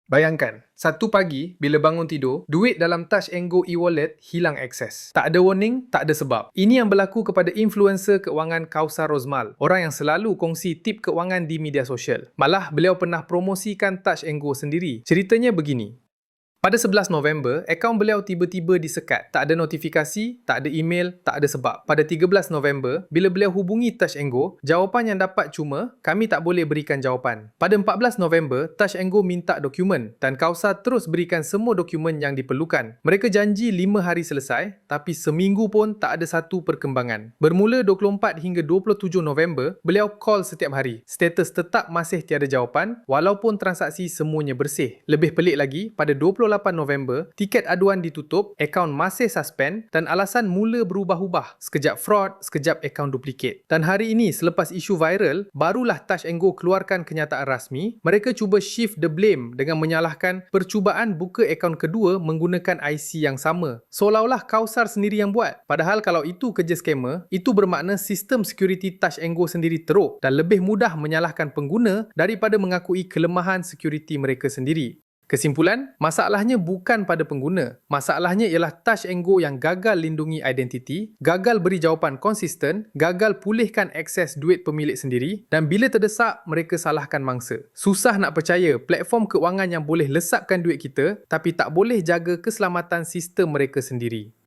Bayangkan, satu pagi bila bangun tidur, duit dalam Touch and Go e-wallet hilang akses. Tak ada warning, tak ada sebab. Ini yang berlaku kepada influencer keuangan Kausar Rozmal, orang yang selalu kongsi tip keuangan di media sosial. Malah, beliau pernah promosikan Touch and Go sendiri. Ceritanya begini. Pada 11 November, akaun beliau tiba-tiba disekat. Tak ada notifikasi, tak ada email, tak ada sebab. Pada 13 November, bila beliau hubungi Touch and Go, jawapan yang dapat cuma, kami tak boleh berikan jawapan. Pada 14 November, Touch and Go minta dokumen dan Kausar terus berikan semua dokumen yang diperlukan. Mereka janji 5 hari selesai, tapi seminggu pun tak ada satu perkembangan. Bermula 24 hingga 27 November, beliau call setiap hari. Status tetap masih tiada jawapan, walaupun transaksi semuanya bersih. Lebih pelik lagi, pada 28 November, tiket aduan ditutup, akaun masih suspend dan alasan mula berubah-ubah. Sekejap fraud, sekejap akaun duplikat. Dan hari ini, selepas isu viral, barulah Touch and Go keluarkan kenyataan rasmi. Mereka cuba shift the blame dengan menyalahkan percubaan buka akaun kedua menggunakan IC yang sama. Seolah-olah Kausar sendiri yang buat. Padahal kalau itu kerja scammer, itu bermakna sistem security Touch and Go sendiri teruk dan lebih mudah menyalahkan pengguna daripada mengakui kelemahan security mereka sendiri. Kesimpulan, masalahnya bukan pada pengguna. Masalahnya ialah Touch and Go yang gagal lindungi identiti, gagal beri jawapan konsisten, gagal pulihkan akses duit pemilik sendiri dan bila terdesak, mereka salahkan mangsa. Susah nak percaya platform keuangan yang boleh lesapkan duit kita tapi tak boleh jaga keselamatan sistem mereka sendiri.